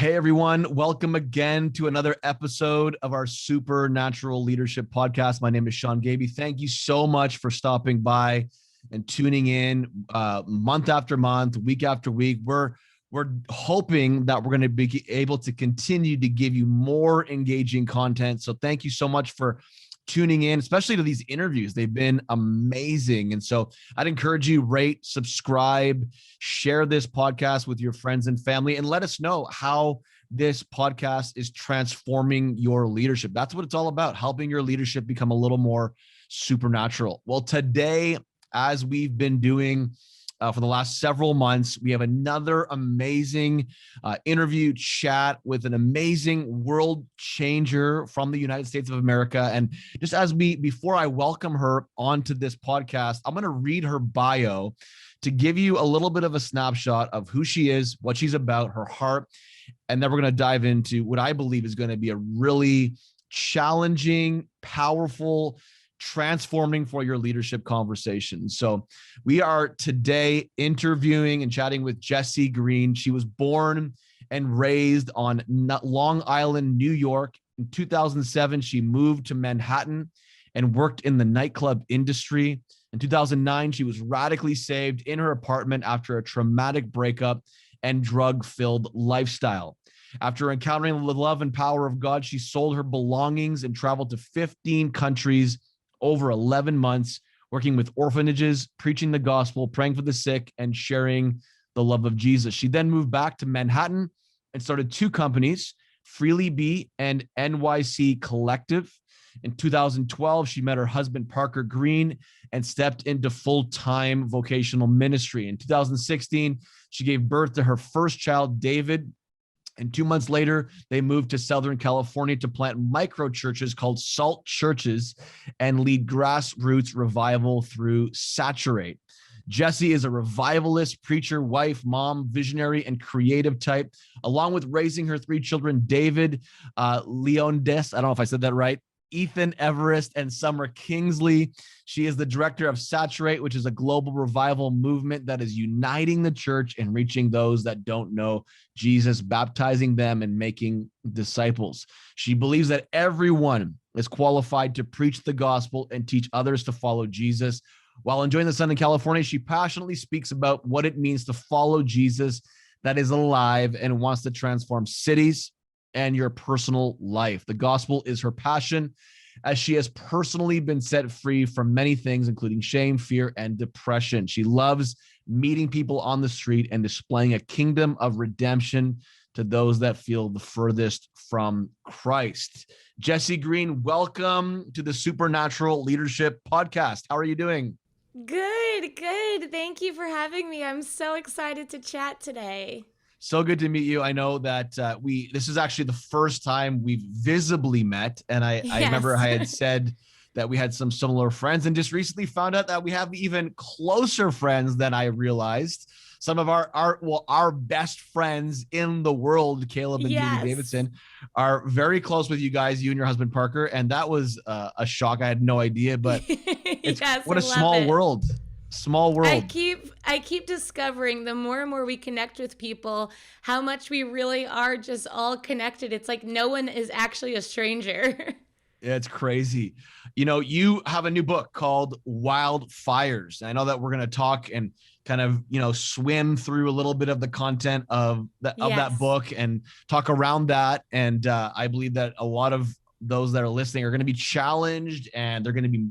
Hey everyone, welcome again to another episode of our Supernatural Leadership Podcast. My name is Sean Gaby. Thank you so much for stopping by and tuning in month after month, week after week. We're hoping that we're going to be able to continue to give you more engaging content. So thank you so much for tuning in, especially to these interviews. They've been amazing. And so I'd encourage you, rate, subscribe, share this podcast with your friends and family, and let us know how this podcast is transforming your leadership. That's what it's all about, helping your leadership become a little more supernatural. Well, today, as we've been doing for the last several months, we have another amazing interview chat with an amazing world changer from the United States of America. And just before I welcome her onto this podcast, I'm going to read her bio to give you a little bit of a snapshot of who she is, what she's about, her heart. And then we're going to dive into what I believe is going to be a really challenging, powerful, transforming for your leadership conversation. So we are today interviewing and chatting with Jessi Green. She was born and raised on Long Island, New York. In 2007, she moved to Manhattan and worked in the nightclub industry. In 2009, she was radically saved in her apartment after a traumatic breakup and drug-filled lifestyle. After encountering the love and power of God, she sold her belongings and traveled to 15 countries over 11 months, working with orphanages, preaching the gospel, praying for the sick, and sharing the love of Jesus. She then moved back to Manhattan and started two companies, Freely Be and NYC Collective. In 2012, she met her husband, Parker Green, and stepped into full-time vocational ministry. In 2016, she gave birth to her first child, David. And 2 months later, they moved to Southern California to plant micro churches called Salt Churches and lead grassroots revival through Saturate. Jessi is a revivalist, preacher, wife, mom, visionary, and creative type. Along with raising her three children, David, Leondes, I don't know if I said that right, Ethan Everest, and Summer Kingsley. She is the director of Saturate, which is a global revival movement that is uniting the church and reaching those that don't know Jesus, baptizing them and making disciples. She believes that everyone is qualified to preach the gospel and teach others to follow Jesus. While enjoying the sun in California, she passionately speaks about what it means to follow Jesus that is alive and wants to transform cities and your personal life. The gospel is her passion, as she has personally been set free from many things, including shame, fear, and depression. She loves meeting people on the street and displaying a kingdom of redemption to those that feel the furthest from Christ. Jessi Green, welcome to the Supernatural Leadership Podcast. How are you doing? Good. Thank you for having me. I'm so excited to chat today. So good to meet you. I know that this is actually the first time we've visibly met. And I remember I had said that we had some similar friends, and just recently found out that we have even closer friends than I realized. Some of our best friends in the world, Caleb and Julie Davidson, are very close with you guys, you and your husband, Parker. And that was a shock. I had no idea, but what a small world. Small world. I keep discovering the more and more we connect with people, how much we really are just all connected. It's like no one is actually a stranger. Yeah, it's crazy. You know, you have a new book called Wildfires. I know that we're going to talk and kind of, swim through a little bit of the content of that book and talk around that. And I believe that a lot of those that are listening are going to be challenged, and they're going to be,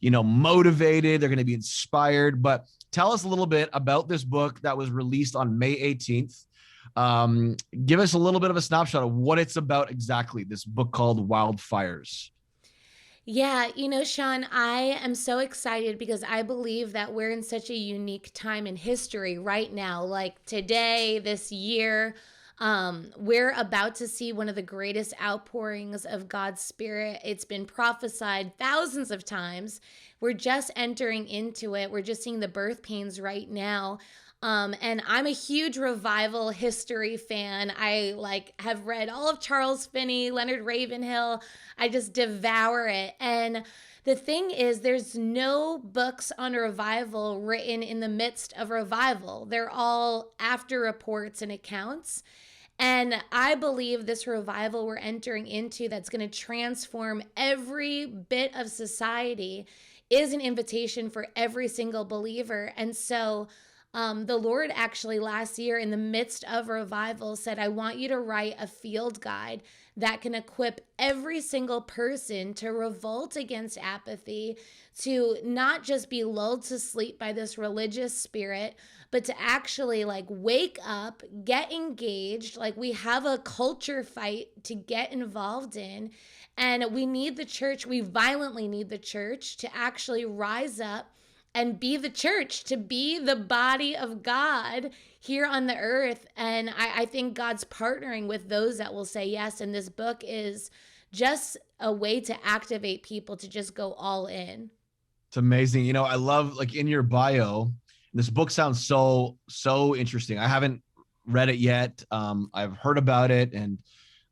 motivated. They're going to be inspired. But tell us a little bit about this book that was released on May 18th. Give us a little bit of a snapshot of what it's about exactly, this book called Wildfires. Yeah, Sean, I am so excited because I believe that we're in such a unique time in history right now. Like today, this year, we're about to see one of the greatest outpourings of God's Spirit. It's been prophesied thousands of times. We're just entering into it. We're just seeing the birth pains right now. And I'm a huge revival history fan. I have read all of Charles Finney, Leonard Ravenhill. I just devour it. And the thing is, there's no books on revival written in the midst of revival. They're all after reports and accounts. And I believe this revival we're entering into that's going to transform every bit of society is an invitation for every single believer. And so the Lord actually last year in the midst of revival said, I want you to write a field guide that can equip every single person to revolt against apathy, to not just be lulled to sleep by this religious spirit, but to actually like wake up, get engaged. Like we have a culture fight to get involved in. And we need the church, we violently need the church to actually rise up and be the church, to be the body of God here on the earth. And I think God's partnering with those that will say yes. And this book is just a way to activate people to just go all in. It's amazing. You know, I love, like, in your bio, this book sounds so interesting. I haven't read it yet. I've heard about it, and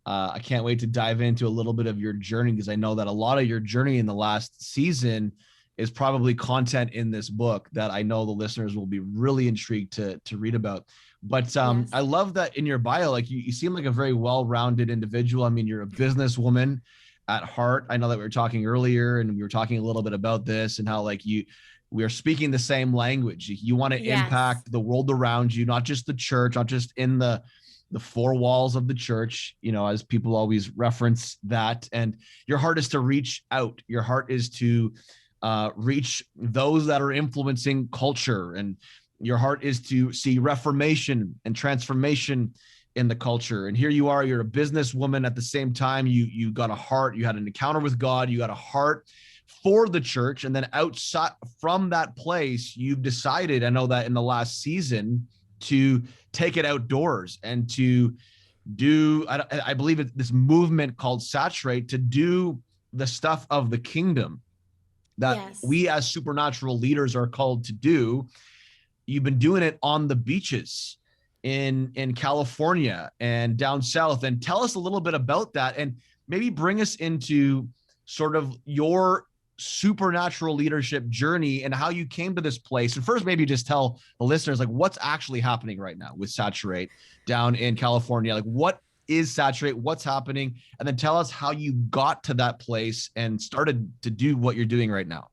I can't wait to dive into a little bit of your journey, because I know that a lot of your journey in the last season is probably content in this book that I know the listeners will be really intrigued to read about. But yes. I love that in your bio, like you seem like a very well-rounded individual. I mean, you're a businesswoman at heart. I know that we were talking earlier, and we were talking a little bit about this and how like we are speaking the same language. You want to impact the world around you, not just the church, not just in the four walls of the church, you know, as people always reference that. And your heart is to reach out. Your heart is to reach those that are influencing culture, and your heart is to see reformation and transformation in the culture. And here you are, you're a businesswoman at the same time. You got a heart, you had an encounter with God, you got a heart for the church. And then outside from that place, you've decided, I know that in the last season, to take it outdoors and to do, I believe it's this movement called Saturate, to do the stuff of the kingdom that we as supernatural leaders are called to do. You've been doing it on the beaches in California and down south. And tell us a little bit about that, and maybe bring us into sort of your supernatural leadership journey and how you came to this place. And first, maybe just tell the listeners, like, what's actually happening right now with Saturate down in California. Like, what is Saturate? What's happening? And then tell us how you got to that place and started to do what you're doing right now.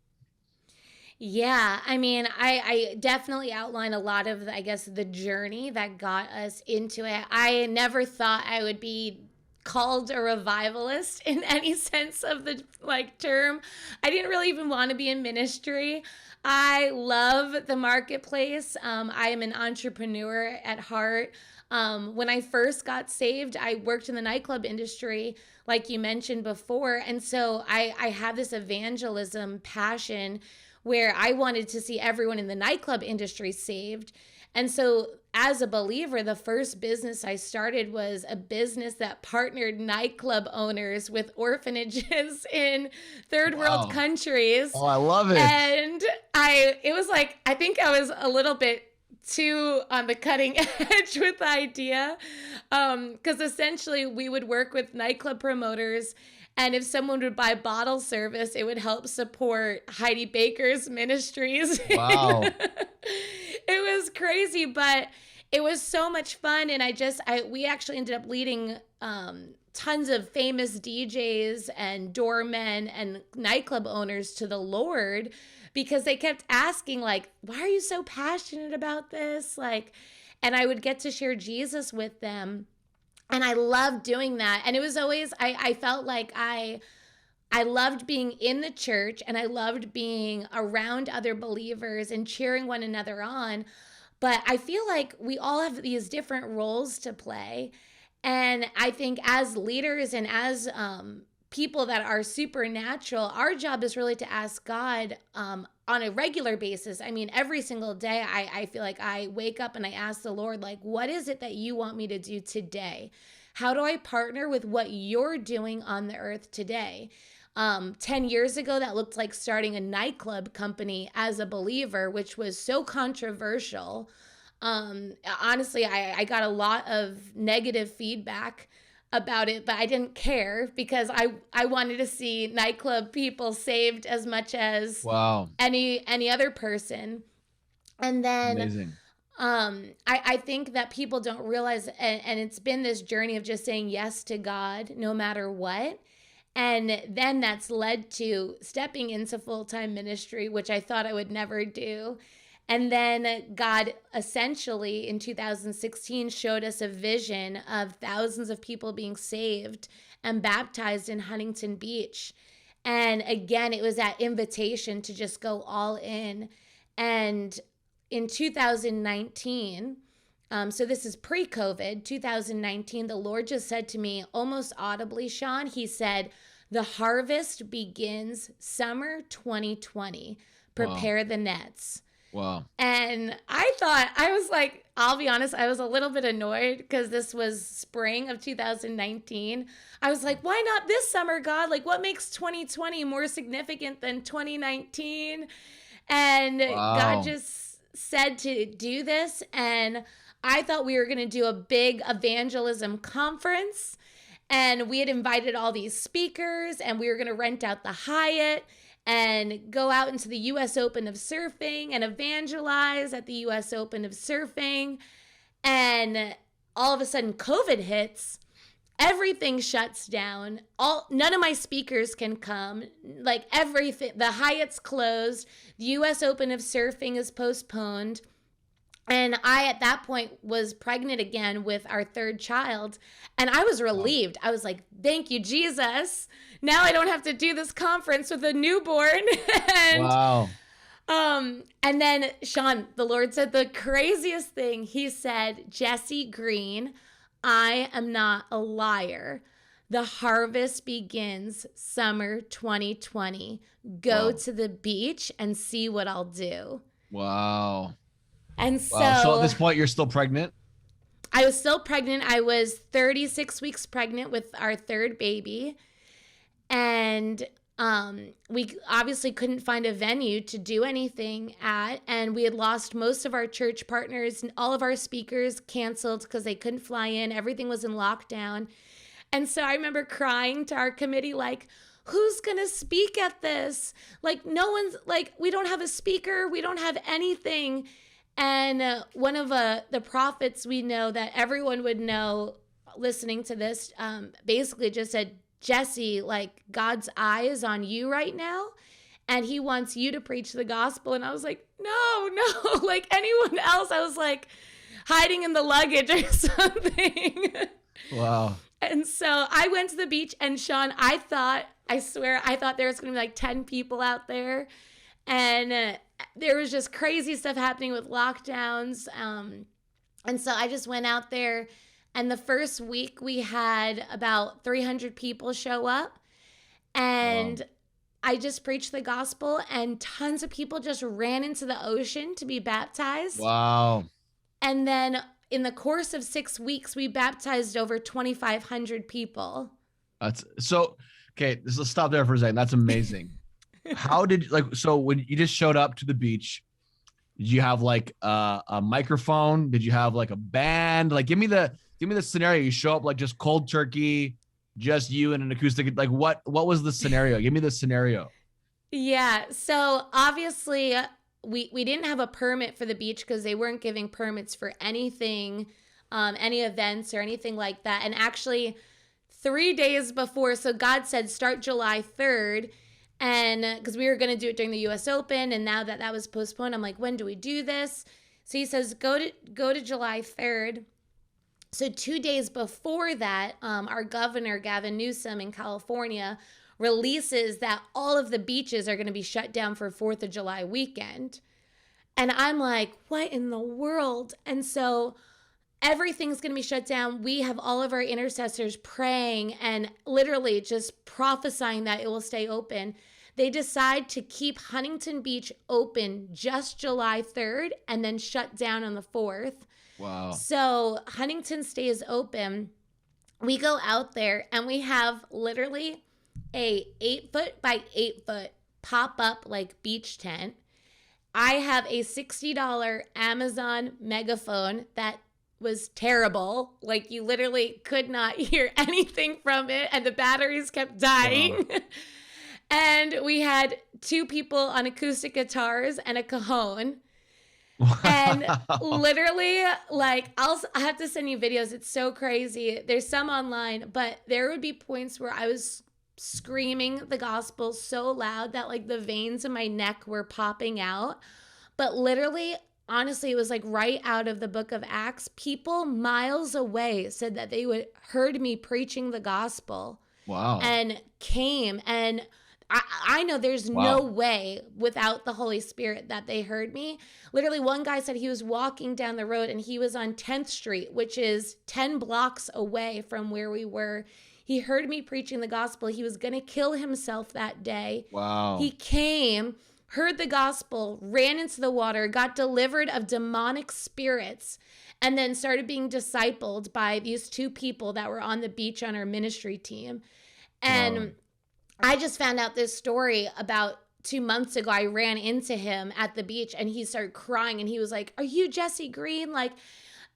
Yeah, I mean, I definitely outline a lot of, I guess, the journey that got us into it. I never thought I would be called a revivalist in any sense of the term. I didn't really even want to be in ministry. I love the marketplace. I am an entrepreneur at heart. When I first got saved, I worked in the nightclub industry, like you mentioned before. And so I have this evangelism passion where I wanted to see everyone in the nightclub industry saved. And so as a believer, the first business I started was a business that partnered nightclub owners with orphanages in third world countries. Oh, I love it. And it was like, I think I was a little bit too on the cutting edge with the idea. Because essentially we would work with nightclub promoters, and if someone would buy bottle service, it would help support Heidi Baker's ministries. Wow. It was crazy, but it was so much fun. And we actually ended up leading tons of famous DJs and doormen and nightclub owners to the Lord, because they kept asking, like, why are you so passionate about this? Like, and I would get to share Jesus with them. And I loved doing that. And it was always, I felt like I loved being in the church, and I loved being around other believers and cheering one another on. But I feel like we all have these different roles to play. And I think as leaders and as people that are supernatural, our job is really to ask God on a regular basis. I mean, every single day, I feel like I wake up and I ask the Lord, like, what is it that you want me to do today? How do I partner with what you're doing on the earth today? 10 years ago, that looked like starting a nightclub company as a believer, which was so controversial. Honestly, I got a lot of negative feedback about it, but I didn't care, because I wanted to see nightclub people saved as much as any other person. And then amazing. I think that people don't realize, and it's been this journey of just saying yes to God no matter what. And then that's led to stepping into full-time ministry, which I thought I would never do. And then God essentially in 2016 showed us a vision of thousands of people being saved and baptized in Huntington Beach. And again, it was that invitation to just go all in. And in 2019, so this is pre-COVID, 2019, the Lord just said to me almost audibly, Sean, he said, the harvest begins summer 2020. Prepare the nets. Wow. And I was like, I'll be honest, I was a little bit annoyed because this was spring of 2019. I was like, why not this summer, God? Like, what makes 2020 more significant than 2019? And God just said to do this. And I thought we were going to do a big evangelism conference. And we had invited all these speakers, and we were going to rent out the Hyatt and go out into the U.S. Open of Surfing and evangelize at the U.S. Open of Surfing. And all of a sudden, COVID hits. Everything shuts down. None of my speakers can come. Like everything, the Hyatt's closed. The U.S. Open of Surfing is postponed. And I, at that point, was pregnant again with our third child. And I was relieved. I was like, thank you, Jesus. Now I don't have to do this conference with a newborn. Wow. And then, Sean, the Lord said the craziest thing. He said, Jessi Green, I am not a liar. The harvest begins summer 2020. Go to the beach and see what I'll do. Wow. And so at this point, you're still pregnant? I was still pregnant. I was 36 weeks pregnant with our third baby. And we obviously couldn't find a venue to do anything at. And we had lost most of our church partners, and all of our speakers canceled because they couldn't fly in. Everything was in lockdown. And so I remember crying to our committee, like, who's going to speak at this? Like, no one's, like, we don't have a speaker. We don't have anything. And one of the prophets we know that everyone would know listening to this basically just said, Jessi, like, God's eye is on you right now, and he wants you to preach the gospel. And I was like, no, like anyone else. I was like hiding in the luggage or something. Wow. And so I went to the beach, and Sean, I thought there was going to be like 10 people out there. And there was just crazy stuff happening with lockdowns. And so I just went out there, and the first week we had about 300 people show up, and I just preached the gospel, and tons of people just ran into the ocean to be baptized. Wow. And then in the course of 6 weeks, we baptized over 2,500 people. That's so, okay, let's stop there for a second. That's amazing. How did, like, so when you just showed up to the beach, did you have like a microphone? Did you have like a band? Like, give me the scenario. You show up like just cold turkey, just you and an acoustic. Like, what was the scenario? Give me the scenario. Yeah. So obviously we didn't have a permit for the beach because they weren't giving permits for anything, any events or anything like that. And actually 3 days before, so God said, start July 3rd. And because we were going to do it during the U.S. Open, and now that was postponed, I'm like, when do we do this? So he says, go to July 3rd. So 2 days before that, our governor, Gavin Newsom in California, releases that all of the beaches are going to be shut down for 4th of July weekend. And I'm like, what in the world? And so everything's going to be shut down. We have all of our intercessors praying and literally just prophesying that it will stay open. They decide to keep Huntington Beach open just July 3rd and then shut down on the 4th. Wow. So Huntington stays open. We go out there and we have literally a 8-foot by 8-foot pop-up like beach tent. I have a $60 Amazon megaphone that was terrible. Like, you literally could not hear anything from it, and the batteries kept dying. Wow. And we had 2 people on acoustic guitars and a cajon. And Wow. literally, like, I have to send you videos. It's so crazy. There's some online, but there would be points where I was screaming the gospel so loud that like the veins in my neck were popping out. But literally, honestly, it was like right out of the book of Acts. People miles away said that they would heard me preaching the gospel Wow. and came. And I know there's no Wow. way without the Holy Spirit that they heard me. Literally, one guy said he was walking down the road and he was on 10th Street, which is 10 blocks away from where we were. He heard me preaching the gospel. He was going to kill himself that day. He Wow. came, heard the gospel, ran into the water, got delivered of demonic spirits, and then started being discipled by these two people that were on the beach on our ministry team. Wow. And I just found out this story about 2 months ago. I ran into him at the beach and he started crying and he was like, "Are you Jessi Green?" Like,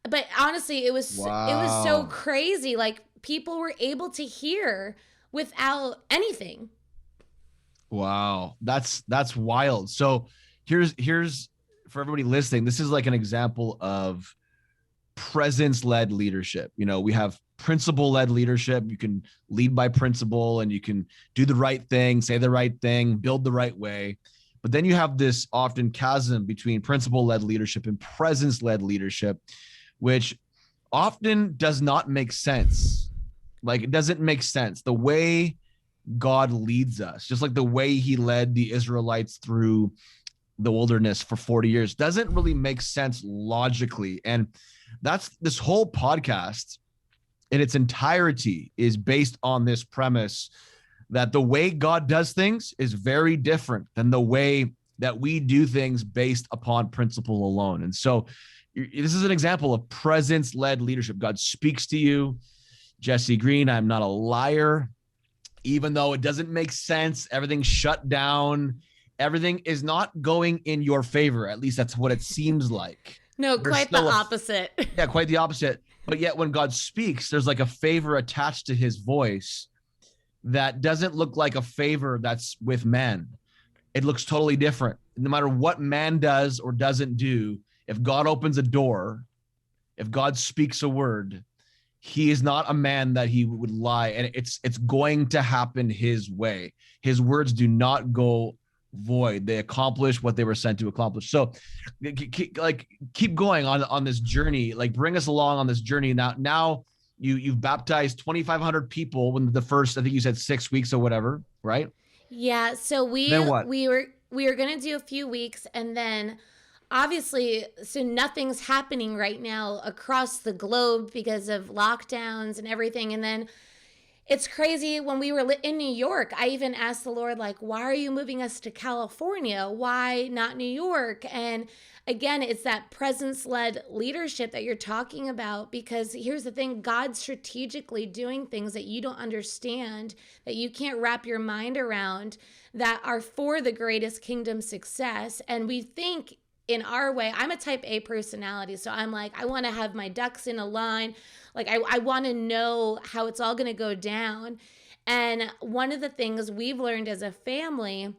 but honestly, it was so Wow. crazy. Like people were able to hear without anything. Wow. That's wild. So here's for everybody listening, this is like an example of presence-led leadership. We have principle-led leadership. You can lead by principle and you can do the right thing, say the right thing, build the right way. But then you have this often chasm between principle-led leadership and presence-led leadership, which often does not make sense. Like it doesn't make sense. The way God leads us, just like the way he led the Israelites through the wilderness for 40 years, doesn't really make sense logically. And that's this whole podcast in its entirety is based on this premise that the way God does things is very different than the way that we do things based upon principle alone. And so this is an example of presence-led leadership. God speaks to you. Jessi Green, I'm not a liar. Even though it doesn't make sense, everything's shut down. Everything is not going in your favor. At least that's what it seems like. No, There's quite the still opposite. yeah, quite the opposite. But yet when God speaks, there's like a favor attached to his voice that doesn't look like a favor that's with man. It looks totally different. No matter what man does or doesn't do, if God opens a door, if God speaks a word, he is not a man that he would lie, and it's going to happen his way. His words do not go void. They accomplish what they were sent to accomplish. So keep going on this journey. Like bring us along on this journey. Now you've baptized 2,500 people when the first, I think you said 6 weeks or whatever, right? Yeah, so Then what? we were going to do a few weeks, and then obviously, so nothing's happening right now across the globe because of lockdowns and everything. And then it's crazy, when we were in New York, I even asked the Lord, like, why are you moving us to California? Why not New York? And again, it's that presence-led leadership that you're talking about, because here's the thing, God's strategically doing things that you don't understand, that you can't wrap your mind around, that are for the greatest kingdom success. And we think in our way, I'm a type A personality. So I'm like, I want to have my ducks in a line. Like I want to know how it's all going to go down. And one of the things we've learned as a family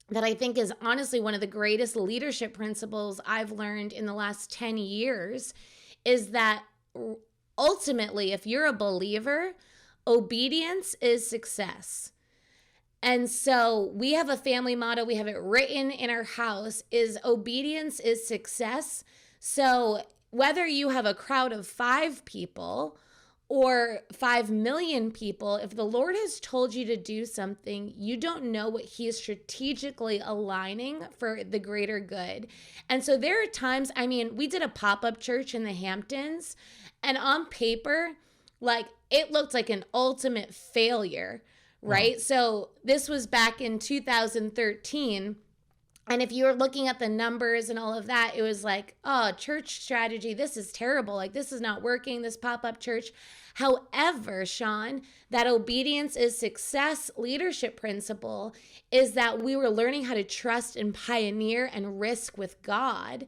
that I think is honestly one of the greatest leadership principles I've learned in the last 10 years is that ultimately, if you're a believer, obedience is success. And so we have a family motto, we have it written in our house, is obedience is success. So whether you have a crowd of 5 people or 5 million people, if the Lord has told you to do something, you don't know what he is strategically aligning for the greater good. And so there are times, I mean, we did a pop-up church in the Hamptons, and on paper, like it looked like an ultimate failure. Right? Wow. So this was back in 2013. And if you were looking at the numbers and all of that, it was like, oh, church strategy, this is terrible. Like, this is not working, this pop-up church. However, Sean, that obedience is success leadership principle is that we were learning how to trust and pioneer and risk with God.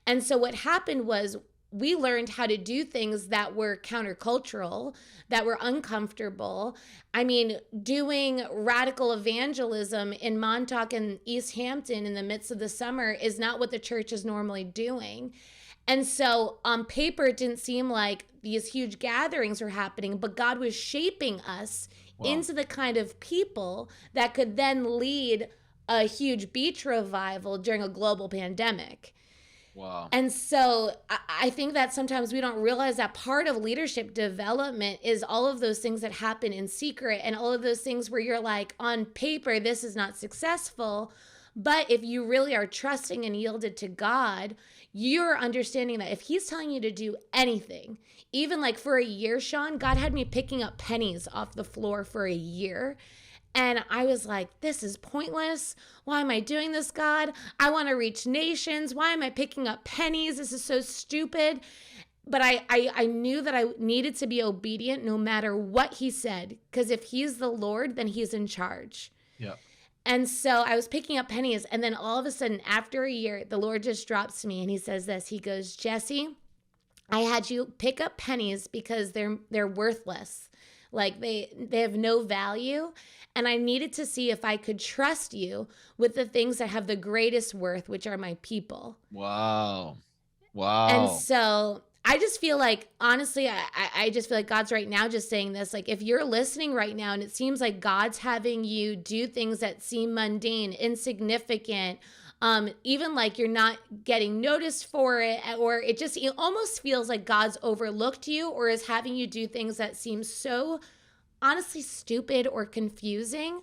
And so what happened was we learned how to do things that were countercultural, that were uncomfortable. I mean, doing radical evangelism in Montauk and East Hampton in the midst of the summer is not what the church is normally doing. And so on paper, it didn't seem like these huge gatherings were happening, but God was shaping us into the kind of people that could then lead a huge beach revival during a global pandemic. Wow. And so I think that sometimes we don't realize that part of leadership development is all of those things that happen in secret, and all of those things where you're like, on paper, this is not successful. But if you really are trusting and yielded to God, you're understanding that if he's telling you to do anything, even like for a year, Sean, God had me picking up pennies off the floor for a year. And I was like, this is pointless. Why am I doing this, God? I want to reach nations. Why am I picking up pennies? This is so stupid. But I knew that I needed to be obedient no matter what he said. Because if he's the Lord, then he's in charge. Yeah. And so I was picking up pennies. And then all of a sudden, after a year, the Lord just drops to me and he says this. He goes, Jessi, I had you pick up pennies because they're worthless. Like they have no value. And I needed to see if I could trust you with the things that have the greatest worth, which are my people. Wow. Wow. And so I just feel like, honestly, I just feel like God's right now just saying this. Like, if you're listening right now and it seems like God's having you do things that seem mundane, insignificant, even like you're not getting noticed for it, or it almost feels like God's overlooked you or is having you do things that seem so honestly stupid or confusing,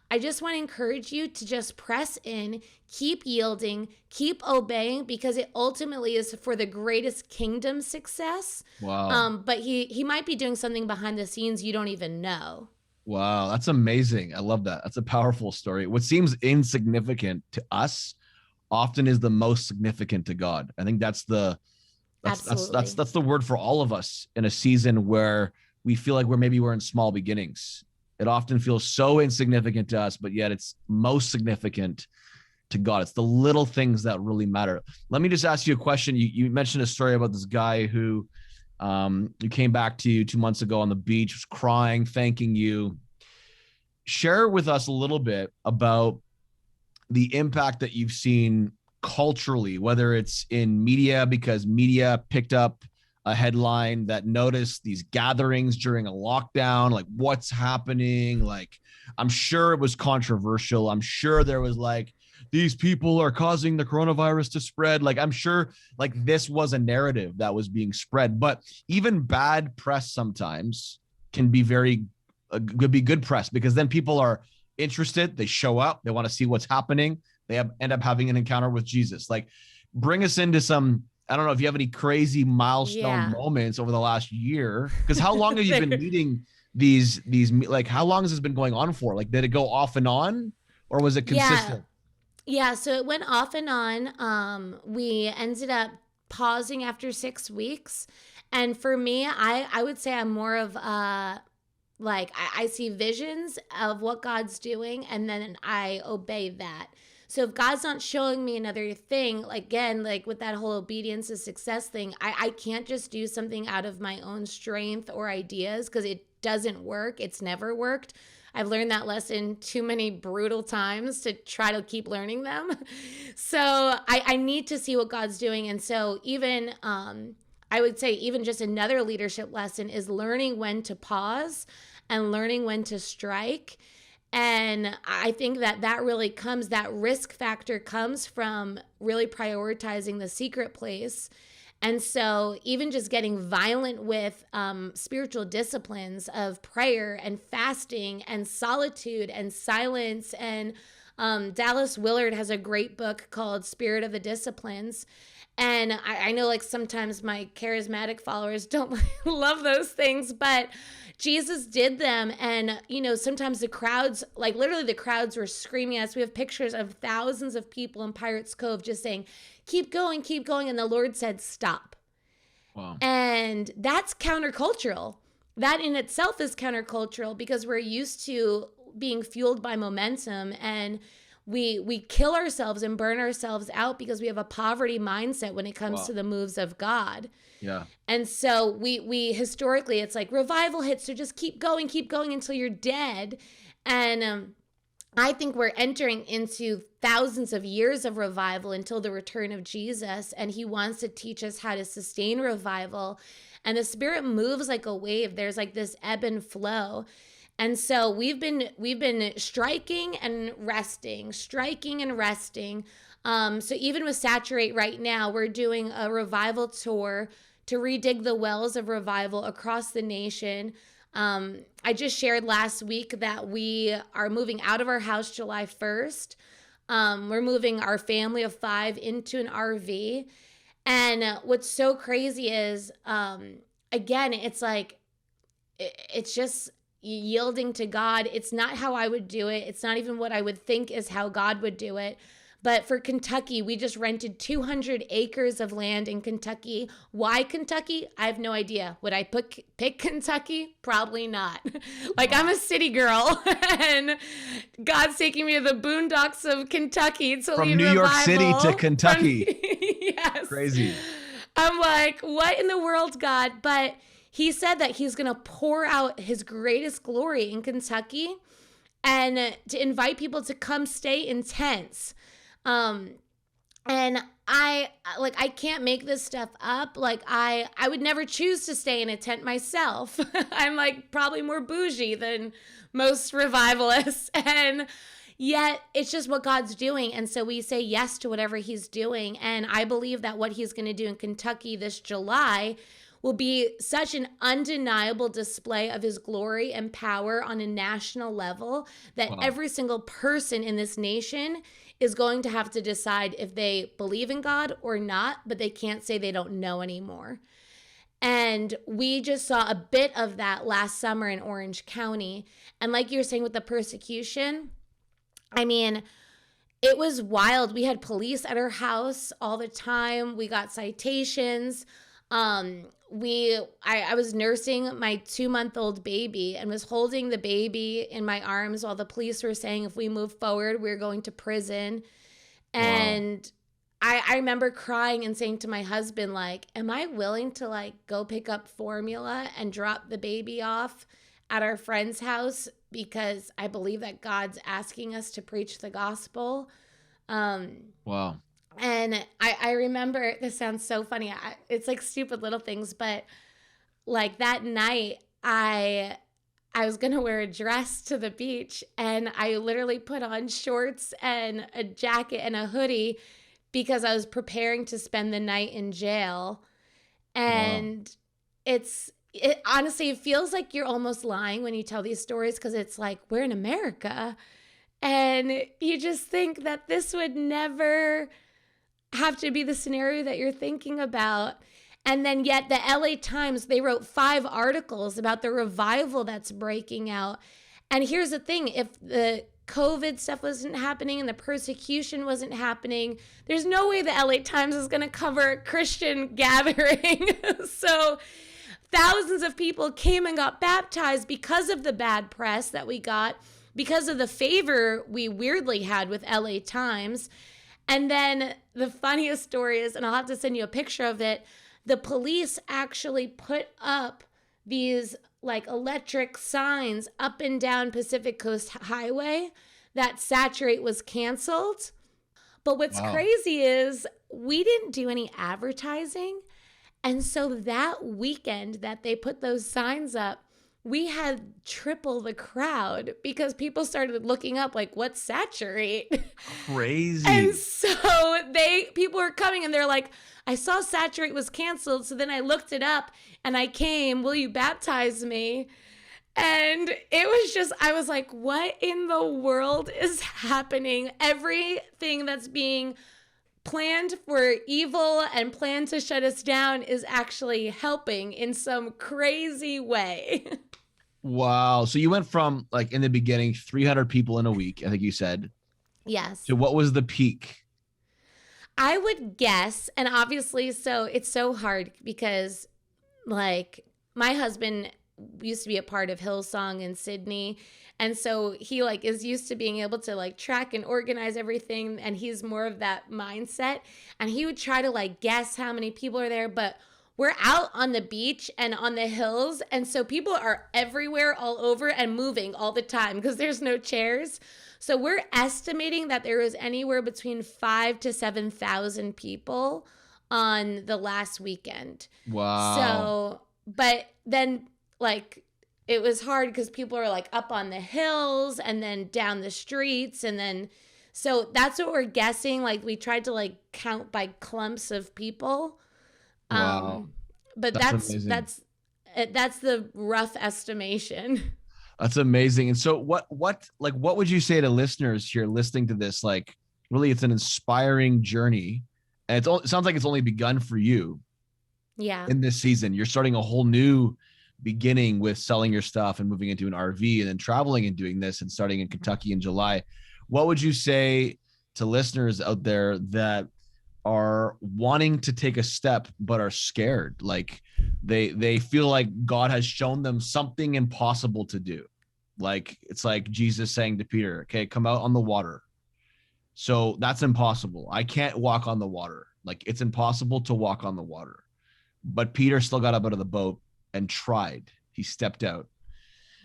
I just want to encourage you to just press in, keep yielding, keep obeying, because it ultimately is for the greatest kingdom success. Wow. But he might be doing something behind the scenes you don't even know. Wow. That's amazing. I love that. That's a powerful story. What seems insignificant to us often is the most significant to God. I think that's the word for all of us in a season where we feel like we're in small beginnings. It often feels so insignificant to us, but yet it's most significant to God. It's the little things that really matter. Let me just ask you a question. You mentioned a story about this guy who you came back to 2 months ago on the beach, was crying, thanking you. Share with us a little bit about the impact that you've seen culturally, whether it's in media, because media picked up a headline that noticed these gatherings during a lockdown, like what's happening. Like, I'm sure it was controversial. I'm sure there was like, these people are causing the coronavirus to spread. Like, I'm sure like this was a narrative that was being spread, but even bad press sometimes can be could be good press, because then people are interested. They show up, they want to see what's happening. They end up having an encounter with Jesus. Like, bring us into some, I don't know if you have any crazy milestone moments over the last year, because how long have you been leading these, like, how long has this been going on for? Like, did it go off and on, or was it consistent? Yeah. So it went off and on. We ended up pausing after 6 weeks. And for me, I would say I'm more of like, I see visions of what God's doing, and then I obey that. So if God's not showing me another thing, like, again, like with that whole obedience is success thing, I can't just do something out of my own strength or ideas, because it doesn't work. It's never worked. I've learned that lesson too many brutal times to try to keep learning them. So I need to see what God's doing. And so even, I would say even just another leadership lesson is learning when to pause and learning when to strike. And I think that really comes, that risk factor comes from really prioritizing the secret place. And so even just getting violent with spiritual disciplines of prayer and fasting and solitude and silence. And Dallas Willard has a great book called Spirit of the Disciplines. And I know like sometimes my charismatic followers don't love those things, but Jesus did them. And, you know, sometimes the crowds, like literally the crowds were screaming at us. We have pictures of thousands of people in Pirates Cove just saying, keep going, keep going. And the Lord said, stop. Wow. And that's countercultural. That in itself is countercultural, because we're used to being fueled by momentum. And we kill ourselves and burn ourselves out because we have a poverty mindset when it comes to the moves of God. Yeah. And so we historically, it's like revival hits, so just keep going until you're dead. And I think we're entering into thousands of years of revival until the return of Jesus, and he wants to teach us how to sustain revival. And the Spirit moves like a wave. There's like this ebb and flow. And so we've been striking and resting. So even with Saturate right now, we're doing a revival tour to redig the wells of revival across the nation. I just shared last week that we are moving out of our house July 1st. We're moving our family of 5 into an RV. And what's so crazy is, again, it's like, it's just yielding to God. It's not how I would do it. It's not even what I would think is how God would do it. But for Kentucky, we just rented 200 acres of land in Kentucky. Why Kentucky? I have no idea. Would I pick Kentucky? Probably not. Like, I'm a city girl, and God's taking me to the boondocks of Kentucky to from lead New York revival. City to Kentucky. Yes. Crazy. I'm like, what in the world, God? But he said that he's going to pour out his greatest glory in Kentucky and to invite people to come stay in tents. And I can't make this stuff up. Like I would never choose to stay in a tent myself. I'm like probably more bougie than most revivalists. And yet it's just what God's doing. And so we say yes to whatever he's doing. And I believe that what he's going to do in Kentucky this July will be such an undeniable display of his glory and power on a national level that every single person in this nation is going to have to decide if they believe in God or not, but they can't say they don't know anymore. And we just saw a bit of that last summer in Orange County. And like you were saying with the persecution, I mean, it was wild. We had police at our house all the time. We got citations. I was nursing my 2-month-old baby and was holding the baby in my arms while the police were saying if we move forward, we're going to prison. And I remember crying and saying to my husband, like, am I willing to like go pick up formula and drop the baby off at our friend's house because I believe that God's asking us to preach the gospel? Wow. And I remember, this sounds so funny. It's like stupid little things, but like that night, I was going to wear a dress to the beach, and I literally put on shorts and a jacket and a hoodie because I was preparing to spend the night in jail. And honestly, it feels like you're almost lying when you tell these stories because it's like, we're in America. And you just think that this would never have to be the scenario that you're thinking about. And then yet the LA Times, they wrote 5 articles about the revival that's breaking out. And here's the thing, if the COVID stuff wasn't happening and the persecution wasn't happening, there's no way the LA Times is going to cover a Christian gathering. So thousands of people came and got baptized because of the bad press that we got, because of the favor we weirdly had with LA Times. And then the funniest story is, and I'll have to send you a picture of it, the police actually put up these like electric signs up and down Pacific Coast Highway that Saturate was canceled. But what's crazy is we didn't do any advertising. And so that weekend that they put those signs up, we had triple the crowd because people started looking up like, what's Saturate? Crazy. And so people were coming and they're like, I saw Saturate was canceled. So then I looked it up and I came, will you baptize me? And it was just, I was like, what in the world is happening? Everything that's being planned for evil and planned to shut us down is actually helping in some crazy way. Wow. So you went from like in the beginning, 300 people in a week, I think you said. Yes. So what was the peak? I would guess, and obviously, so it's so hard because like my husband used to be a part of Hillsong in Sydney. And so he like is used to being able to like track and organize everything. And he's more of that mindset. And he would try to like guess how many people are there, but we're out on the beach and on the hills. And so people are everywhere, all over, and moving all the time because there's no chairs. So we're estimating that there was anywhere between 5,000 to 7,000 people on the last weekend. Wow. So, but then like it was hard because people are like up on the hills and then down the streets. And then, so that's what we're guessing. Like we tried to like count by clumps of people. Wow. But that's the rough estimation. That's amazing. And so what would you say to listeners here listening to this? Like, really, it's an inspiring journey. And it sounds like it's only begun for you. Yeah. In this season, you're starting a whole new beginning with selling your stuff and moving into an RV and then traveling and doing this and starting in Kentucky in July. What would you say to listeners out there that are wanting to take a step but are scared? Like they feel like God has shown them something impossible to do. Like it's like Jesus saying to Peter, okay, come out on the water. So that's impossible. I can't walk on the water. Like it's impossible to walk on the water. But Peter still got up out of the boat and tried. He stepped out.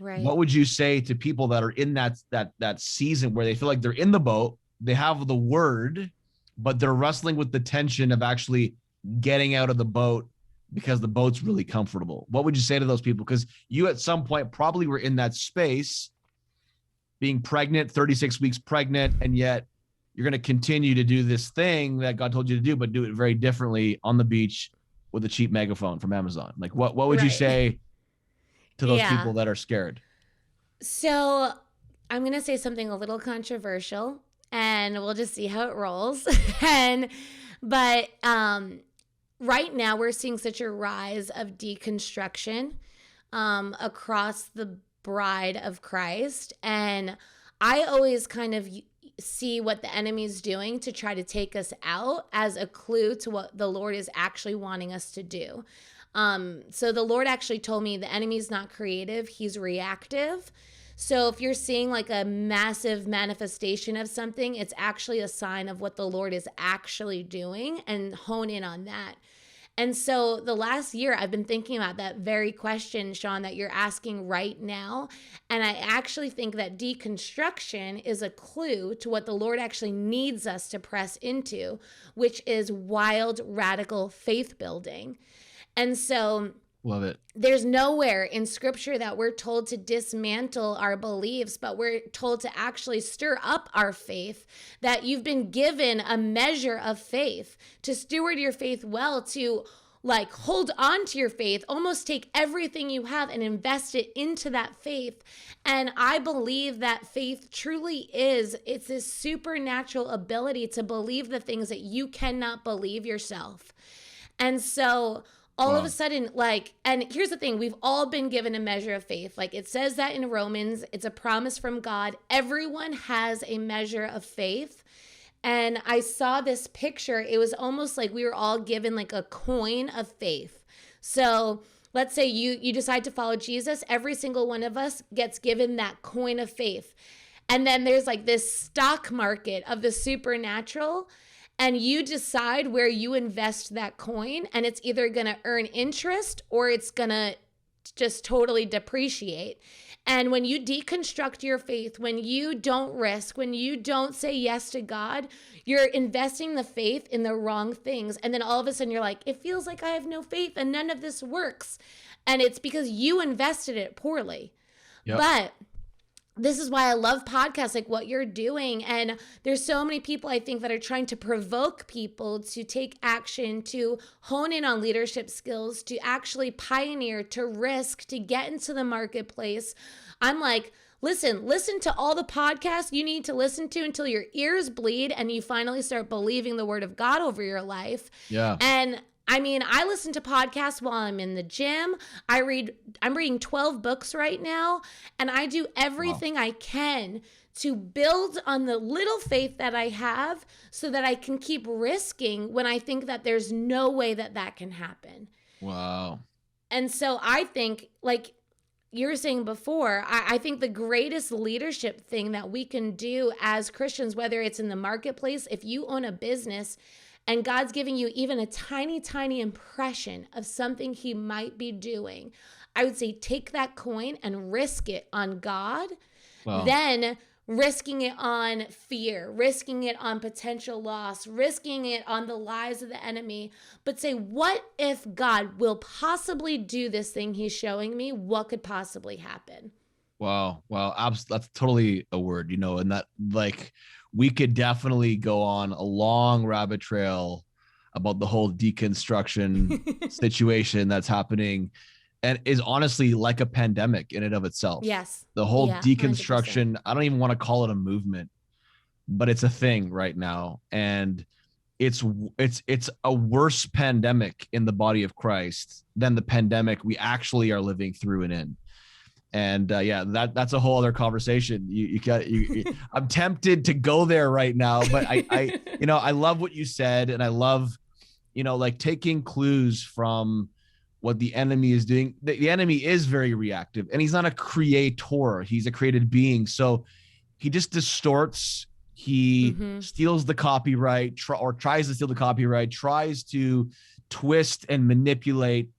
Right. What would you say to people that are in that season where they feel like they're in the boat, they have the word, but they're wrestling with the tension of actually getting out of the boat because the boat's really comfortable? What would you say to those people? Because you at some point probably were in that space, being pregnant, 36 weeks pregnant, and yet you're going to continue to do this thing that God told you to do, but do it very differently on the beach with a cheap megaphone from Amazon. Like what would you say to those people that are scared? So I'm going to say something a little controversial and we'll just see how it rolls. But right now we're seeing such a rise of deconstruction across the bride of Christ. And I always kind of see what the enemy's doing to try to take us out as a clue to what the Lord is actually wanting us to do. So the Lord actually told me the enemy's not creative, he's reactive. So if you're seeing like a massive manifestation of something, it's actually a sign of what the Lord is actually doing, and hone in on that. And so the last year I've been thinking about that very question, Sean, that you're asking right now. And I actually think that deconstruction is a clue to what the Lord actually needs us to press into, which is wild, radical faith building. And so love it. There's nowhere in scripture that we're told to dismantle our beliefs, but we're told to actually stir up our faith, that you've been given a measure of faith to steward your faith well, to like hold on to your faith, almost take everything you have and invest it into that faith. And I believe that faith truly it's this supernatural ability to believe the things that you cannot believe yourself. And so all of a sudden, like, and here's the thing, we've all been given a measure of faith. Like it says that in Romans, it's a promise from God. Everyone has a measure of faith. And I saw this picture. It was almost like we were all given like a coin of faith. So let's say you decide to follow Jesus. Every single one of us gets given that coin of faith. And then there's like this stock market of the supernatural. And you decide where you invest that coin, and it's either going to earn interest or it's going to just totally depreciate. And when you deconstruct your faith, when you don't risk, when you don't say yes to God, you're investing the faith in the wrong things. And then all of a sudden you're like, it feels like I have no faith and none of this works. And it's because you invested it poorly. Yep. But this is why I love podcasts like what you're doing. And there's so many people I think that are trying to provoke people to take action, to hone in on leadership skills, to actually pioneer, to risk, to get into the marketplace. I'm like, listen to all the podcasts you need to listen to until your ears bleed and you finally start believing the word of God over your life. Yeah. And I mean, I listen to podcasts while I'm in the gym. I'm reading 12 books right now, and I do everything I can to build on the little faith that I have so that I can keep risking when I think that there's no way that can happen. Wow. And so I think like you were saying before, I think the greatest leadership thing that we can do as Christians, whether it's in the marketplace, if you own a business and God's giving you even a tiny, tiny impression of something he might be doing, I would say take that coin and risk it on God. Wow. Then risking it on fear, risking it on potential loss, risking it on the lies of the enemy. But say, what if God will possibly do this thing he's showing me? What could possibly happen? Wow. Wow. That's totally a word, you know, and that, like, we could definitely go on a long rabbit trail about the whole deconstruction situation that's happening, and is honestly like a pandemic in and of itself. Yes. The whole Yeah, deconstruction, 100%. I don't even want to call it a movement, but it's a thing right now. And it's a worse pandemic in the body of Christ than the pandemic we actually are living through and in. And yeah, that's a whole other conversation. I'm tempted to go there right now, but I I love what you said, and I love, like, taking clues from what the enemy is doing. The enemy is very reactive, and he's not a creator. He's a created being. So he just distorts. He steals the copyright, or tries to steal the copyright, tries to twist and manipulate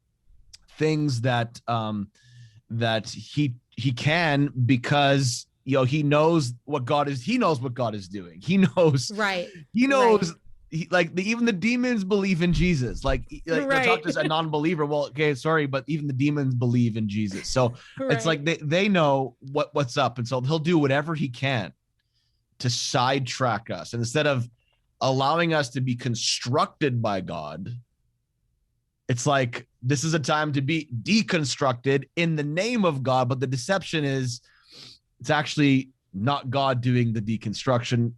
things that he can, because he knows what God is. He knows what God is doing. He knows. Right. He knows. Even the demons believe in Jesus. Like Right. talk to a non-believer. Well, okay, sorry, but even the demons believe in Jesus. So it's like they know what's up, and so he'll do whatever he can to sidetrack us. And instead of allowing us to be constructed by God, it's like, this is a time to be deconstructed in the name of God. But the deception is, it's actually not God doing the deconstruction.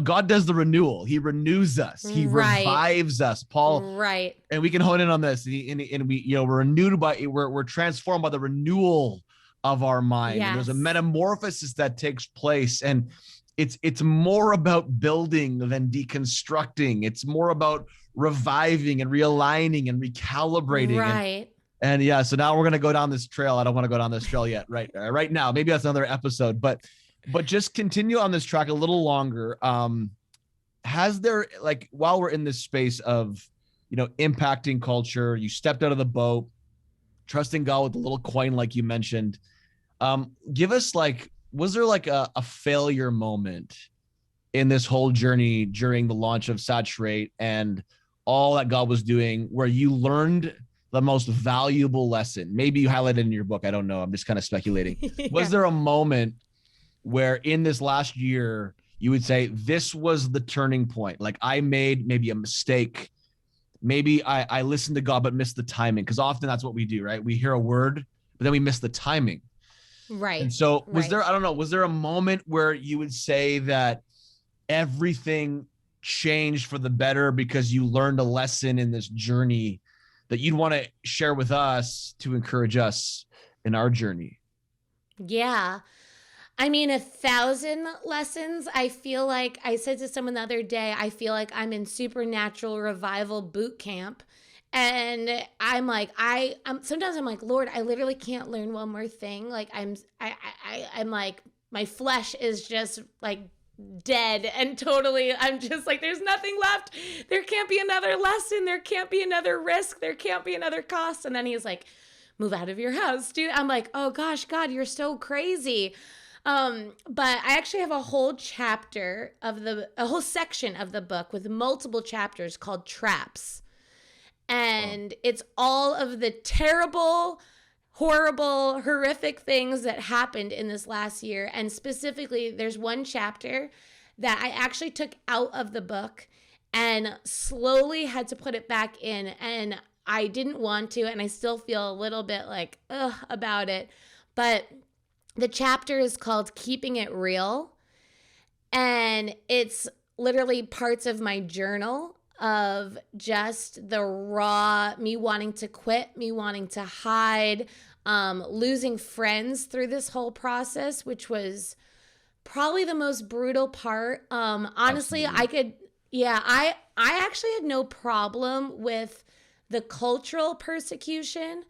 God does the renewal. He renews us. He revives us. Paul, and we can hone in on this. And we, we're renewed we're transformed by the renewal of our mind. Yes. And there's a metamorphosis that takes place. And it's more about building than deconstructing. It's more about reviving and realigning and recalibrating. Right. And yeah, so now we're going to go down this trail. I don't want to go down this trail yet. Right now, maybe that's another episode, but just continue on this track a little longer. Has there, like, while we're in this space of, impacting culture, you stepped out of the boat, trusting God with a little coin, like you mentioned. Give us, like, was there like a failure moment in this whole journey during the launch of Saturate and all that God was doing, where you learned the most valuable lesson? Maybe you highlighted in your book. I don't know. I'm just kind of speculating. Yeah. Was there a moment where in this last year you would say, this was the turning point? Like, I made maybe a mistake. Maybe I listened to God, but missed the timing. Because often that's what we do, right? We hear a word, but then we miss the timing. Right. And so was there a moment where you would say that everything changed for the better because you learned a lesson in this journey that you'd want to share with us to encourage us in our journey? Yeah. I mean, 1,000 lessons. I feel like I said to someone the other day, I feel like I'm in supernatural revival boot camp. And I'm like, sometimes I'm like, Lord, I literally can't learn one more thing. Like I'm like, my flesh is just like dead and totally, I'm just like, there's nothing left. There can't be another lesson. There can't be another risk. There can't be another cost. And then he's like, move out of your house, dude. I'm like, oh gosh, God, you're so crazy. But I actually have a whole section of the book with multiple chapters called Traps. And it's all of the terrible, horrible, horrific things that happened in this last year. And specifically, there's one chapter that I actually took out of the book and slowly had to put it back in. And I didn't want to, and I still feel a little bit like, ugh, about it. But the chapter is called Keeping It Real. And it's literally parts of my journal of just the raw, me wanting to quit, me wanting to hide, losing friends through this whole process, which was probably the most brutal part. Honestly, absolutely. I actually had no problem with the cultural persecution.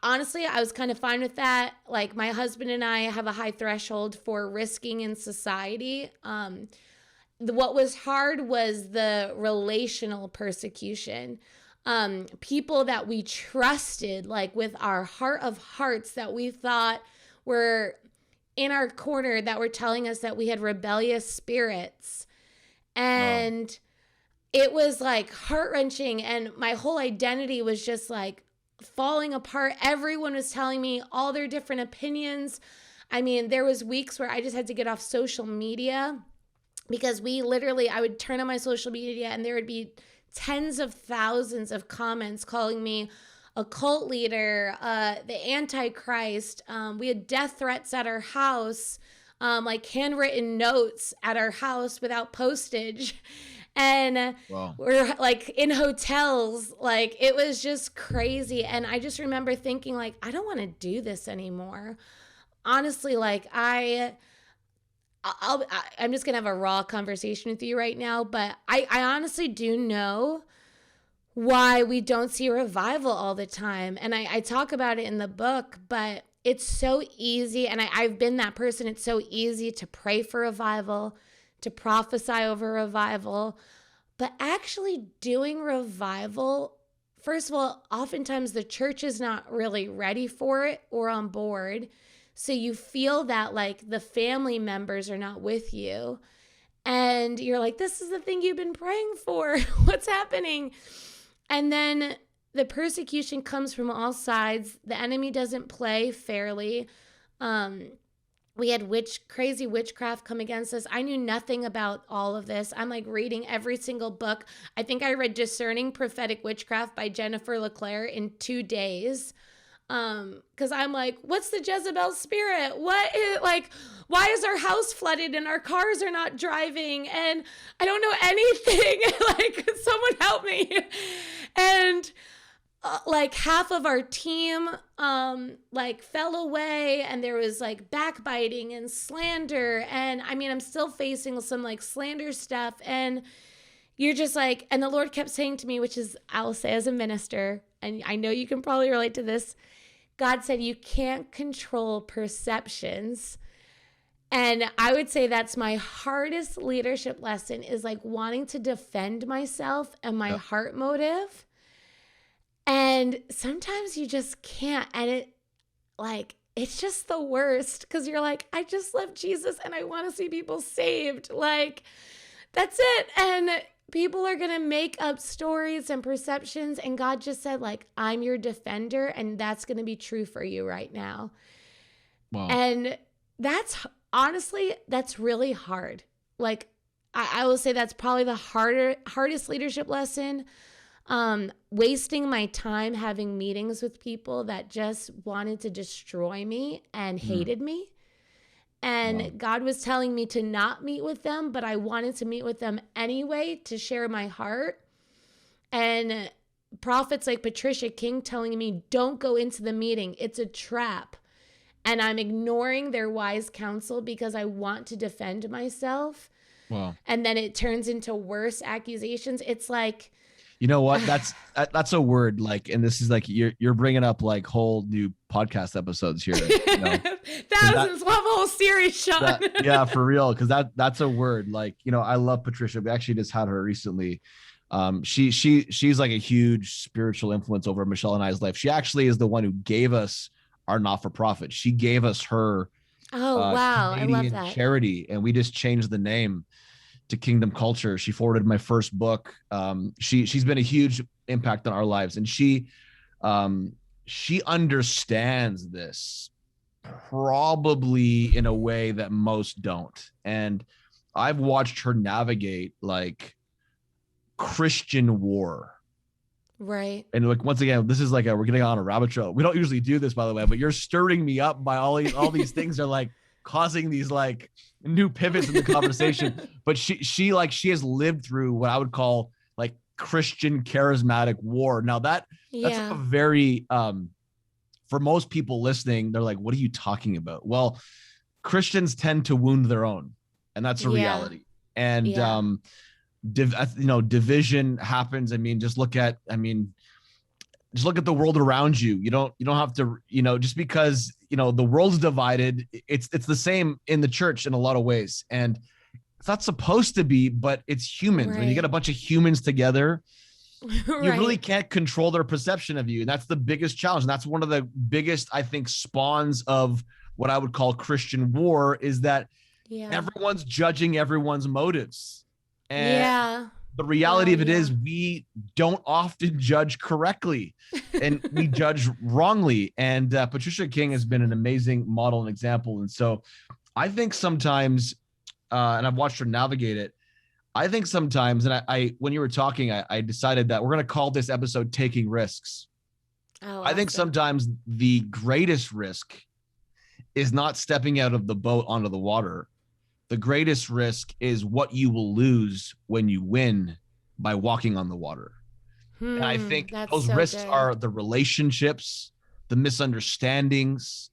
honestly, I was kind of fine with that. Like my husband and I have a high threshold for risking in society. What was hard was the relational persecution. People that we trusted, like with our heart of hearts, that we thought were in our corner, that were telling us that we had rebellious spirits. And it was like heart-wrenching. And my whole identity was just like falling apart. Everyone was telling me all their different opinions. I mean, there was weeks where I just had to get off social media because I would turn on my social media and there would be tens of thousands of comments calling me a cult leader, the Antichrist. We had death threats at our house, like handwritten notes at our house without postage. And we're like in hotels, like it was just crazy. And I just remember thinking like, I don't want to do this anymore. Honestly, like I'm just going to have a raw conversation with you right now, but I honestly do know why we don't see revival all the time. And I talk about it in the book, but it's so easy. And I've been that person. It's so easy to pray for revival, to prophesy over revival, but actually doing revival, first of all, oftentimes the church is not really ready for it or on board. So you feel that like the family members are not with you. And you're like, this is the thing you've been praying for. What's happening? And then the persecution comes from all sides. The enemy doesn't play fairly. We had crazy witchcraft come against us. I knew nothing about all of this. I'm like reading every single book. I think I read Discerning Prophetic Witchcraft by Jennifer LeClaire in 2 days. Cause I'm like, what's the Jezebel spirit? Why is our house flooded and our cars are not driving? And I don't know anything. Like, someone help me. And like half of our team, like fell away, and there was like backbiting and slander. And I mean, I'm still facing some like slander stuff, and you're just like, and the Lord kept saying to me, which is, I'll say as a minister, and I know you can probably relate to this. God said, you can't control perceptions. And I would say that's my hardest leadership lesson, is like wanting to defend myself and my heart motive. And sometimes you just can't. And it's just the worst, because you're like, I just love Jesus and I want to see people saved. Like, that's it. And people are going to make up stories and perceptions. And God just said, like, I'm your defender, and that's going to be true for you right now. Wow. And that's really hard. Like, I will say that's probably the hardest leadership lesson. Wasting my time having meetings with people that just wanted to destroy me and hated me. And God was telling me to not meet with them, but I wanted to meet with them anyway to share my heart. And prophets like Patricia King telling me, don't go into the meeting. It's a trap. And I'm ignoring their wise counsel because I want to defend myself. Wow. And then it turns into worse accusations. It's like, you know what? That's a word, like, and this is like, you're bringing up like whole new podcast episodes here. You know? Thousands, we'll have a whole series, Sean. Yeah, for real. Cause that's a word. Like, you know, I love Patricia. We actually just had her recently. She's like a huge spiritual influence over Michelle and I's life. She actually is the one who gave us our not-for-profit. She gave us her wow, Canadian I love that charity, and we just changed the name to Kingdom Culture. She forwarded my first book. She's been a huge impact on our lives, and she understands this probably in a way that most don't. And I've watched her navigate like Christian war. Right. And like, once again, this is like we're getting on a rabbit trail. We don't usually do this, by the way, but you're stirring me up by all these things are like causing these like new pivots in the conversation. But she has lived through what I would call like Christian charismatic war. Now that's a very, for most people listening, they're like, what are you talking about? Well, Christians tend to wound their own, and that's a reality. And, division happens. I mean, just look at, just look at the world around you. You don't have to, just because, the world's divided, it's the same in the church in a lot of ways. And it's not supposed to be, but it's humans. When you get a bunch of humans together, you really can't control their perception of you. And that's the biggest challenge. And that's one of the biggest, I think, spawns of what I would call Christian war, is that everyone's judging everyone's motives. And the reality of it is we don't often judge correctly, and we judge wrongly. And Patricia King has been an amazing model and example. And so I think sometimes, and I've watched her navigate it, I think sometimes, and I when you were talking, I decided that we're going to call this episode Taking Risks. Oh, I think sometimes the greatest risk is not stepping out of the boat onto the water. The greatest risk is what you will lose when you win by walking on the water. And I think those risks are the relationships, the misunderstandings,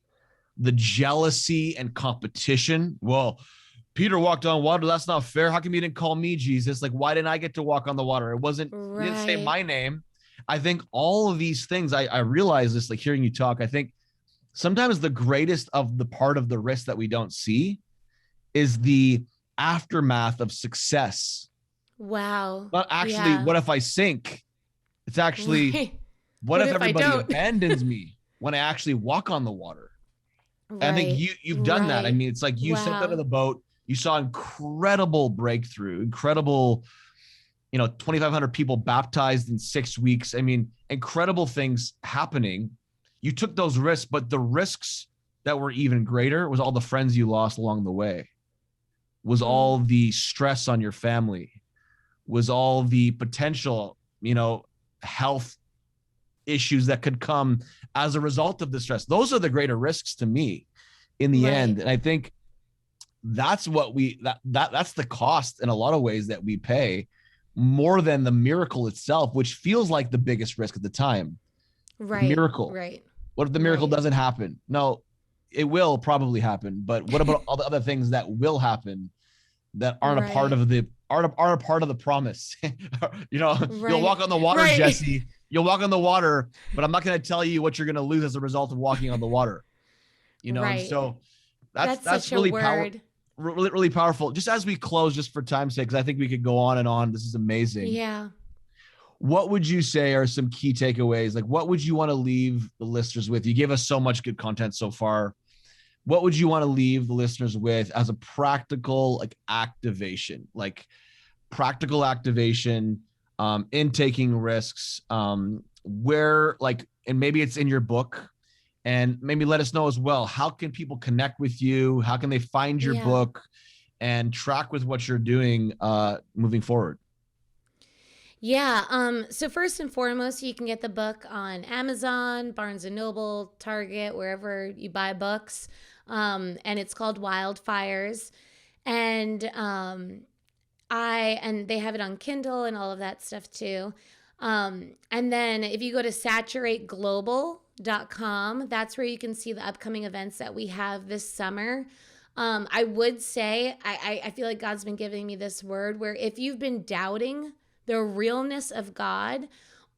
the jealousy and competition. Well, Peter walked on water. That's not fair. How come you didn't call me, Jesus? Like, why didn't I get to walk on the water? It wasn't, you didn't say my name. I think all of these things, I realize this, like hearing you talk, I think sometimes the greatest of the part of the risk that we don't see is the aftermath of success. Wow. Not actually, what if I sink? It's actually, what if everybody abandons me when I actually walk on the water? I think you've done that. I mean, it's like you stepped out of the boat, you saw incredible breakthrough, incredible, 2,500 people baptized in 6 weeks. I mean, incredible things happening. You took those risks, but the risks that were even greater was all the friends you lost along the way, was all the stress on your family, was all the potential, health issues that could come as a result of the stress. Those are the greater risks to me in the end. And I think that's what that's the cost in a lot of ways that we pay, more than the miracle itself, which feels like the biggest risk at the time. The miracle. What if the miracle doesn't happen? No, it will probably happen. But what about all the other things that will happen that aren't a part of the promise? You'll walk on the water, Jessi. You'll walk on the water, but I'm not going to tell you what you're going to lose as a result of walking on the water. And so that's really powerful. Really, really powerful. Just as we close, just for time's sake, because I think we could go on and on. This is amazing. Yeah. What would you say are some key takeaways? Like, what would you want to leave the listeners with? You gave us so much good content so far. What would you want to leave the listeners with as a practical, activation, in taking risks, where, and maybe it's in your book, and maybe let us know as well, how can people connect with you? How can they find your book and track with what you're doing moving forward? Yeah. So first and foremost, you can get the book on Amazon, Barnes and Noble, Target, wherever you buy books. And it's called Wildfires. And and they have it on Kindle and all of that stuff too. And then if you go to saturateglobal.com, that's where you can see the upcoming events that we have this summer. I would say, I feel like God's been giving me this word where if you've been doubting the realness of God,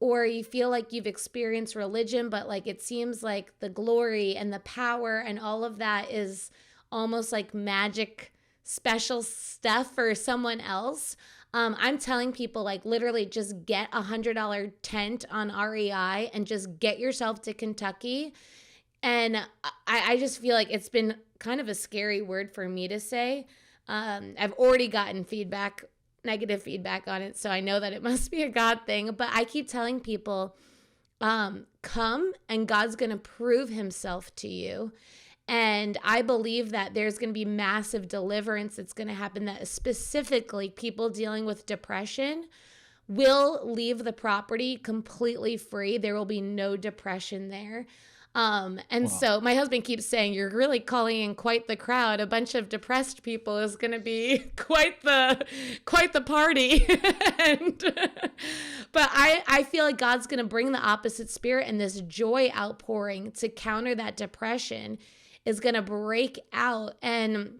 or you feel like you've experienced religion, but it seems like the glory and the power and all of that is almost like magic, special stuff for someone else. I'm telling people, literally just get $100 tent on REI and just get yourself to Kentucky. And I just feel like it's been kind of a scary word for me to say. I've already gotten negative feedback on it, so I know that it must be a God thing. But I keep telling people, come and God's going to prove himself to you. And I believe that there's going to be massive deliverance that's going to happen, that specifically people dealing with depression will leave the property completely free. There will be no depression there. So my husband keeps saying, you're really calling in quite the crowd. A bunch of depressed people is going to be quite the party. But I feel like God's going to bring the opposite spirit, and this joy outpouring to counter that depression is going to break out. And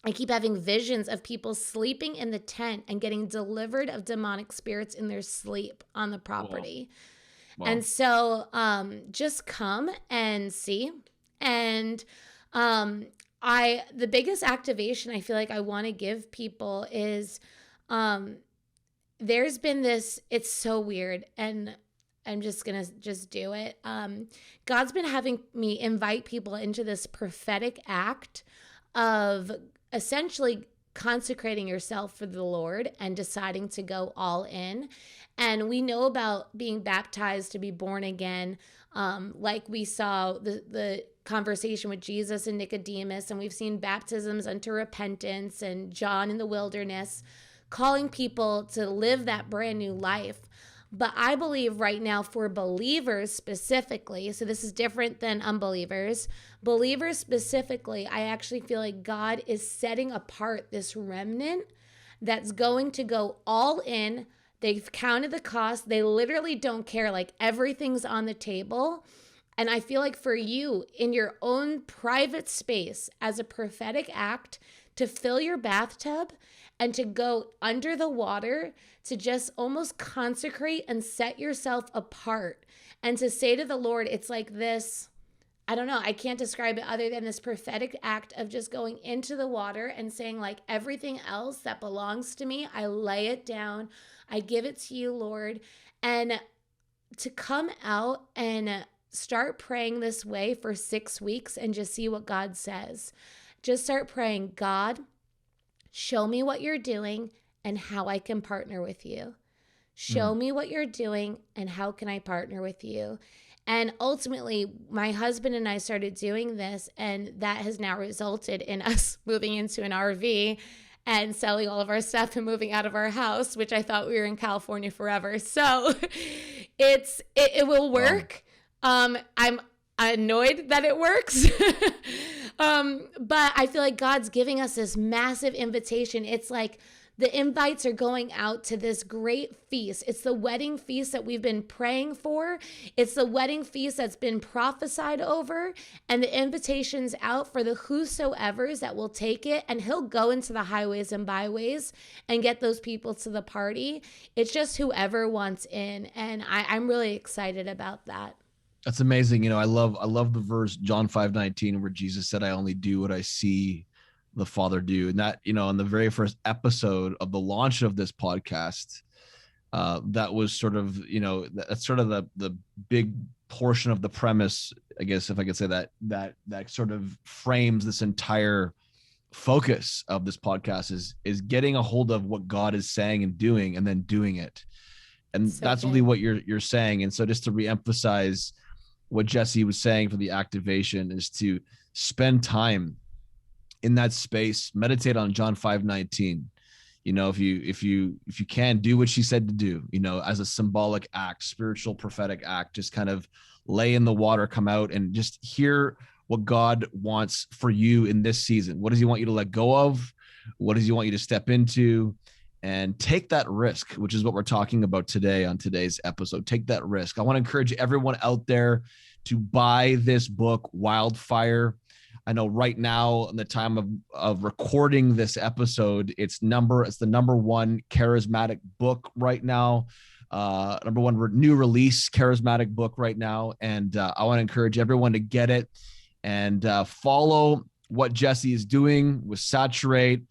I keep having visions of people sleeping in the tent and getting delivered of demonic spirits in their sleep on the property. Wow. And so just come and see. And the biggest activation I feel like I want to give people is there's been this, it's so weird, and I'm just going to just do it. God's been having me invite people into this prophetic act of essentially consecrating yourself for the Lord and deciding to go all in. And we know about being baptized to be born again. Like we saw the conversation with Jesus and Nicodemus, and we've seen baptisms unto repentance and John in the wilderness, calling people to live that brand new life. But I believe right now for believers specifically, so this is different than unbelievers, believers specifically, I actually feel like God is setting apart this remnant that's going to go all in. They've counted the cost. They literally don't care. Like everything's on the table. And I feel like for you in your own private space as a prophetic act to fill your bathtub and to go under the water, to just almost consecrate and set yourself apart and to say to the Lord, it's like this, I don't know, I can't describe it other than this prophetic act of just going into the water and saying like everything else that belongs to me, I lay it down. I give it to you, Lord. And to come out and start praying this way for 6 weeks and just see what God says. Just start praying, God, show me what you're doing and how I can partner with you. Show me what you're doing and how can I partner with you? And ultimately, my husband and I started doing this, and that has now resulted in us moving into an RV and selling all of our stuff and moving out of our house, which I thought we were in California forever. So it will work. I'm annoyed that it works. But I feel like God's giving us this massive invitation. It's like the invites are going out to this great feast. It's the wedding feast that we've been praying for. It's the wedding feast that's been prophesied over. And the invitation's out for the whosoevers that will take it. And he'll go into the highways and byways and get those people to the party. It's just whoever wants in. And I'm really excited about that. That's amazing. You know, I love the verse John 5:19 where Jesus said, I only do what I see the Father do. And that, you know, in the very first episode of the launch of this podcast, that was sort of, you know, that's sort of the big portion of the premise, I guess, if I could say that sort of frames this entire focus of this podcast is getting a hold of what God is saying and doing, and then doing it. And so that's really what you're saying. And so just to reemphasize what Jessi was saying for the activation is to spend time in that space, meditate on John 5:19. You know, if you can, do what she said to do, you know, as a symbolic act, spiritual prophetic act, just kind of lay in the water, come out and just hear what God wants for you in this season. What does he want you to let go of? What does he want you to step into? And take that risk, which is what we're talking about today on today's episode. Take that risk. I want to encourage everyone out there to buy this book, Wildfire. I know right now, in the time of recording this episode, it's the number one charismatic book right now, number one new release charismatic book right now. And I want to encourage everyone to get it and follow what Jessi is doing with Saturate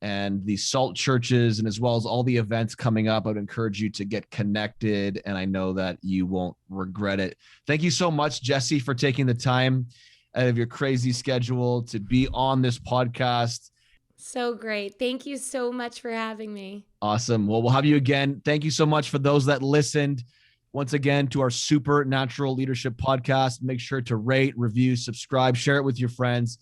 and the SALT churches, and as well as all the events coming up. I would encourage you to get connected, and I know that you won't regret it. Thank you so much, Jessi, for taking the time out of your crazy schedule to be on this podcast. So great. Thank you so much for having me. Awesome. Well, we'll have you again. Thank you so much for those that listened. Once again, to our Supernatural Leadership podcast. Make sure to rate, review, subscribe, share it with your friends.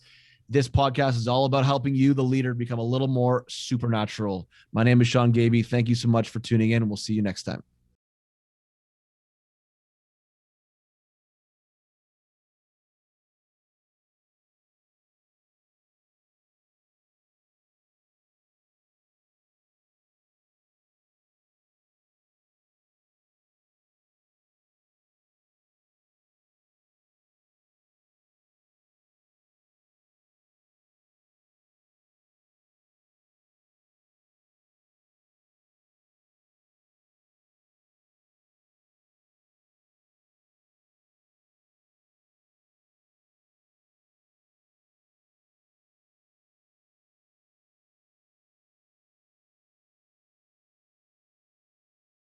This podcast is all about helping you, the leader, become a little more supernatural. My name is Sean Gaby. Thank you so much for tuning in, and we'll see you next time.